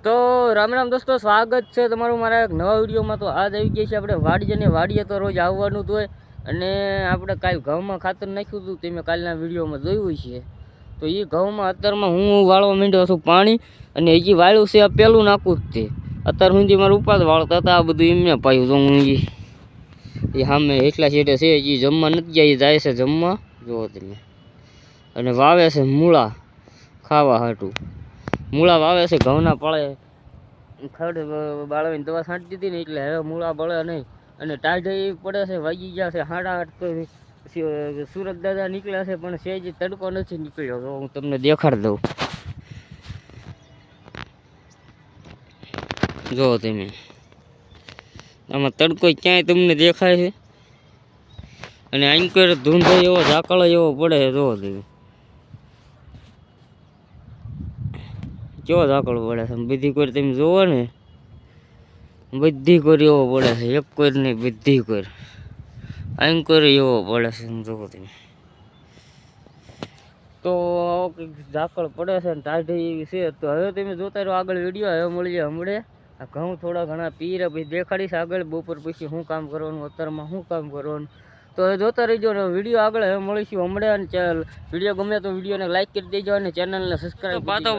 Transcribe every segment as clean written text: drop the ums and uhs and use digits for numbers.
તો રામ રામ દોસ્તો, સ્વાગત છે તમારું મારા એક નવા વિડીયોમાં। તો આજ આવી ગયા છે આપણે વાડીએ, અને વાડીએ તો રોજ આવવાનું જ હોય। અને આપણે કાલ ઘઉંમાં ખાતર નાખ્યું હતું, તમે કાલના વિડીયોમાં જોયું છે। તો એ ઘઉંમાં અત્યારમાં હું વાળવા માંડ્યો છું પાણી, અને હજી વાળ્યું છે આ પહેલું નાખું જ તે। અત્યાર સુધી મારે ઉપાડ વાળતા હતા, આ બધું એમને પાયું તો હું એ સામે એટલા છેટે છે, હજી જમવા નથી ગયા, એ જાય છે જમવા, જુઓ તમે। અને વાવે છે મૂળા ખાવા હાટું, મૂળા વાવે છે ઘઉંના પાળે। ખડ બાળવીને દવા છાંટી દીધી ને એટલે હવે મૂળા બળે નહીં। અને ટાઢે એવી પડે છે, વાગી ગયા છે 8:30। પછી સુરત દાદા નીકળ્યા છે, પણ સેજ તડકો નથી નીકળ્યો। તો હું તમને દેખાડી દઉં, જુઓ તમે। આમાં તડકો ક્યાંય તમને દેખાય છે? અને આંકર ધૂંધો એવો ઝાકળો એવો પડે છે, જુઓ તમે કેવો ઝાકળ પડે છે। બધી કોર તમે જોવો ને, બધી કોર એવો પડે છે, એક કોર નહીં બધી કોર આંકર એવો પડે છે, જોવો તમે। તો કંઈક ઝાકળ પડે છે ને ટાઢી એવી છે। તો હવે તમે જોતા રહો આગળ વિડીયો। હવે મળીએ હમણે આ ઘઉં થોડા ઘણા પીરે, પછી દેખાડીશ આગળ બપોર પછી શું કામ કરવાનું, અત્યારમાં શું કામ કરવાનું। તો હવે જોતા રહીજો ને વિડીયો આગળ। હવે મળીશું હમણાં, અને ચાલ વિડીયો ગમે તો વિડીયોને લાઈક કરી દેજો, અને ચેનલને સબસ્ક્રાઈબ પાતો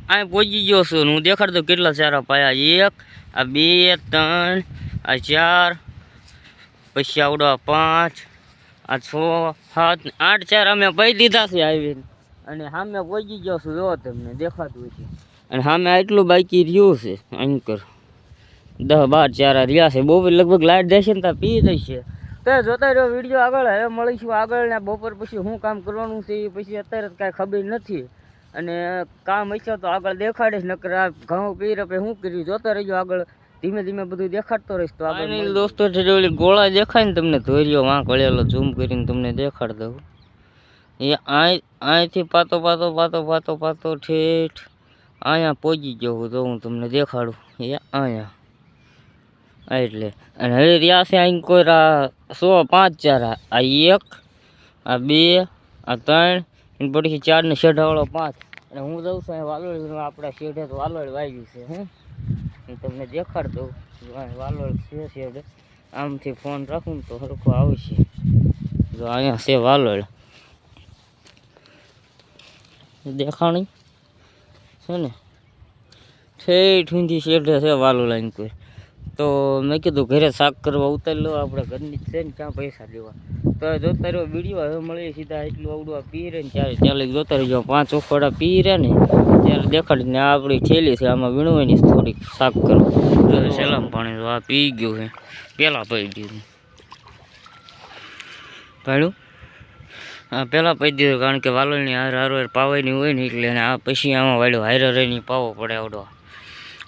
આ પહોંચી ગયો છું। હું દેખાડ દઉં કેટલા ચારા પાયા, 1 આ 2 3 આ 4, પછી આવડો આ 5 આ 6 7 8 ચાર અમે પાઈ દીધા છે આવીને। અને સામે પહોંચી ગયો છું, જો તમને દેખાતું છે। અને સામે આટલું બાકી રહ્યું છે, અંકર 10-12 ચારા રહ્યા છે। બપોર લગભગ લાઈટ જશે ને ત્યાં પી જશે। તો જોતા રહ્યો વિડીયો આગળ। હવે મળીશું આગળ, ને બપોર પછી શું કામ કરવાનું છે એ પછી અત્યારે કાંઈ ખબર નથી। અને કામ હશે તો આગળ દેખાડીશ, નકર આ ઘઉં પી પછી શું કર્યું જોતા રહીજો આગળ। ધીમે ધીમે બધું દેખાડતો રહીશ। તો આગળ દોસ્તો ઓલી ગોળા દેખાય ને તમને, ધોર્યો વાંક વળેલો, ઝૂમ કરીને તમને દેખાડ દઉં। એ અહીંથી પાતો પાતો પાતો પાતો પાતો ઠેઠ અહીંયા પહોંચી ગયો હું, તો હું તમને દેખાડું। એ અહીંયા એટલે, અને હવે રહ્યા છે અહીં કોઈ 105 ચારા, આ 1 આ 2 આ 3 અને પછી 4 ને શેઢાવાળો 5। અને હું જઉં છું અહીં વાલોળ, આપણા શેઢે તો વાલોળ વાગ્યું છે। હું તમને દેખાડ દઉં, વાલોળ છે શેઢે। આમથી ફોન રાખું ને તો સરખું આવશે, જો અહીંયા છે વાલોળ, દેખાણી છે ને, ઠેઠ ઊંધી શેઢે છે વાલોળ અહીં કોઈ। તો મેં કીધું ઘરે શાક કરવા ઉતારી લો, આપણે ઘરની જ છે ને, ક્યાં પૈસા દેવા। તો જોતા રહ્યો વિડીયો। હવે મળીએ સીધા એટલું આવડું આ પી રહે ને ત્યારે ચાલે જોતા રહીજો। 5 ઓખોડા પી રહે ને ત્યારે દેખાડીને આ આપણી થેલી છે, આમાં વીણવાની થોડીક શાક કરવા। સેલામ પાણી તો આ પી ગયું છે, પહેલાં પી દીધું ભાડું, હા પહેલાં પી દીધું, કારણ કે વાલોળની હાર પાવાની હોય ને એટલે। આ પછી આમાં વાળ્યો હારે રહીને પાવો પડે આવડો,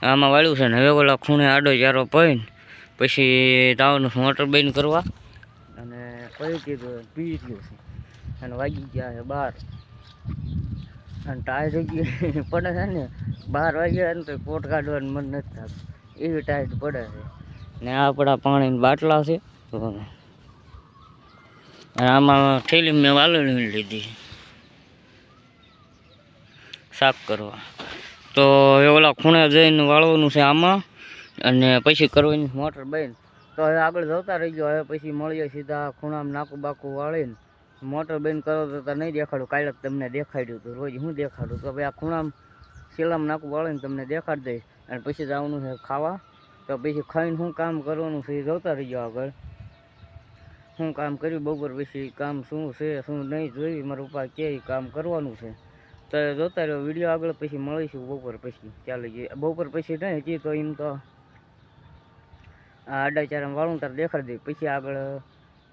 આમાં વાળ્યું છે ને। હવે ઓલા ખૂણે આડો ચારો પહીને પછી તાવનું મોટર બંધ કરવા, અને પી કીધું પી ગયું છે। અને વાગી ગયા છે 12, અને ટાઈટ પડે છે ને, 12 વાગ્યા ને તો કોટ કાઢવાનું મન નથી થતું, એવી ટાઈટ પડે છે। ને આ આપણા પાણીની બાટલા છે, અને આમાં થેલી મેં વાલોળી લીધી શાક કરવા। તો એ ઓલા ખૂણે જઈને વાળવાનું છે આમાં, અને પછી કરવાની મોટર બંધ। તો હવે આગળ જતા રહી ગયો। હવે પછી મળીએ સીધા ખૂણામાં નાકું બાકું વાળીને, મોટર બંધ કરો તો નહીં દેખાડું, કાલે તમને દેખાડ્યું હતું, રોજ હું દેખાડું। તો ભાઈ આ ખૂણામાં શેલામાં નાકું વાળીને તમને દેખાડી દઈશ, અને પછી જવાનું છે ખાવા। તો પછી ખાઈને શું કામ કરવાનું છે એ જોતા રહીજો આગળ। શું કામ કર્યું બપોર પછી, કામ શું છે શું નહીં જોઈ મારા પપ્પા કે કામ કરવાનું છે। તો જોતા રહ્યો વિડીયો આગળ, પછી મળીશું બપોર પછી। ચાલો જઈએ બપોર પછી નહીં હજી તો, એમ તો આ આડા ચારામાં વાળું તાર દેખાડી દઈ, પછી આગળ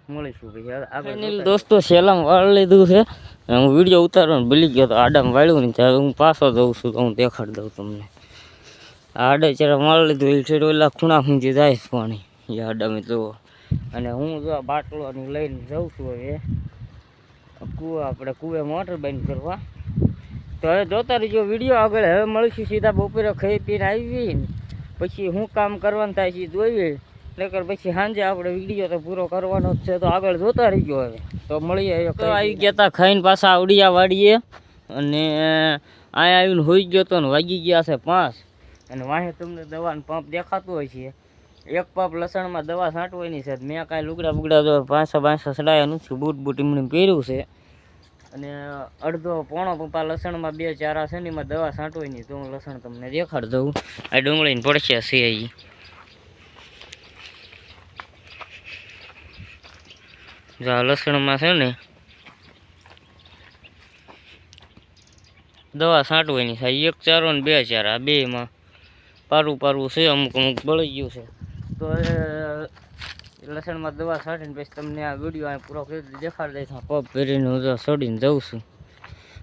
મળીશું પછી આગળ। દોસ્તો સેલામ વાળી લીધું છે, હું વિડીયો ઉતારવાનું ભૂલી ગયો તો આડામાં વાળ્યું ને ત્યારે હું પાછો જઉં છું, તો હું દેખાડી દઉં તમને। આ આડા ચારા વાળી લીધું, એ છેડો ઓલા ખૂણા ખૂંચી જાય પાણી એ આડામાં જુઓ। અને હું જો આ બાટલોની લઈને જાઉં છું હવે આપણે કૂવે મોટર બંધ કરવા। તો હવે જોતા રહીજો વિડીયો આગળ। હવે મળીશું સીધા બપોરે ખાઈ પીને આવી ને પછી શું કામ કરવાનું થાય છે જોઈએ, નકર પછી સાંજે આપણે વિડીયો તો પૂરો કરવાનો જ છે। તો આગળ જોતા રહીજો। હવે તો મળીએ, તો આવી ગયા હતા ખાઈને પાછા આવડિયા વાડીએ, અને અહીંયા આવીને હોઈ ગયો તો ને વાગી ગયા છે 5 અને વાહે તમને દવાનો પંપ દેખાતો હોય છે એક પંપ લસણમાં દવા છાંટવાની છે મેં કાંઈ લુગડા બુગડા તો 500 સડાયા નથી બૂટ એમણે પહેર્યું છે અને અડધો પોણો પપ્પા લસણમાં 2 ચારા છે ને એમાં દવા છાંટવાની તો હું લસણ તમને દેખાડ દઉં આ ડુંગળીને પડશે છે અહીં જા લસણમાં છે ને દવા છાંટવાની છે 1 ચારો ને 2 ચારા બેમાં પારું છે અમુક બળી ગયું છે તો લસણમાં દવા છાંટીને પછી તમને આ વિડીયો પૂરો કરી દેખાડી દઈશ પગ પહેરીને હું સડીને જઉં છું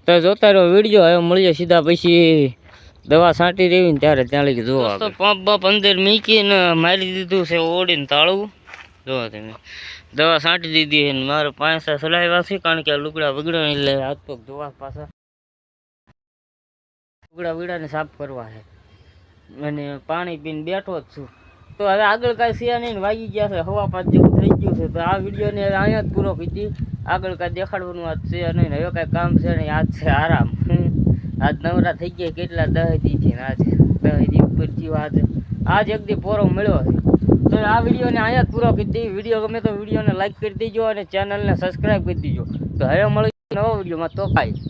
તો જોતા રહ્યો વિડીયો હવે મળીએ સીધા પછી દવા છાંટી રહી ને ત્યારે ત્યાં લઈ જોવા પંપ બપ અંદર મૂકીને મારી દીધું છે ઓડીને તાળું જોવા તમે દવા છાંટી દીધી ને મારે 5 સલાવ્યા છે કારણ કે લુગડા બગડ્યા એટલે હાથ પગ ધોવા પાછા લુગડા વીડાને સાફ કરવા છે અને પાણી પીને બેઠો જ છું તો હવે આગળ કાંઈ છે નહીં વાગી ગયા છે 5:15 જેવું થઈ ગયું છે તો આ વિડીયોને અહીંયા જ પૂરો કરી આગળ કાંઈ દેખાડવાનું આજ છે નહીં હવે કાંઈ કામ છે નહીં આજ છે આરામ આજ નવરા થઈ ગયા કેટલા 10 દી છે ને આજ 10 દી ઉપર થયું આજ એક દી પોરો મળ્યો છે તો આ વિડીયોને અહીંયા જ પૂરો કરી દઈએ વિડીયો ગમે તો વિડીયોને લાઈક કરી દેજો અને ચેનલને સબસ્ક્રાઈબ કરી દેજો તો હવે મળીએ નવા વિડીયોમાં તો કાંઈ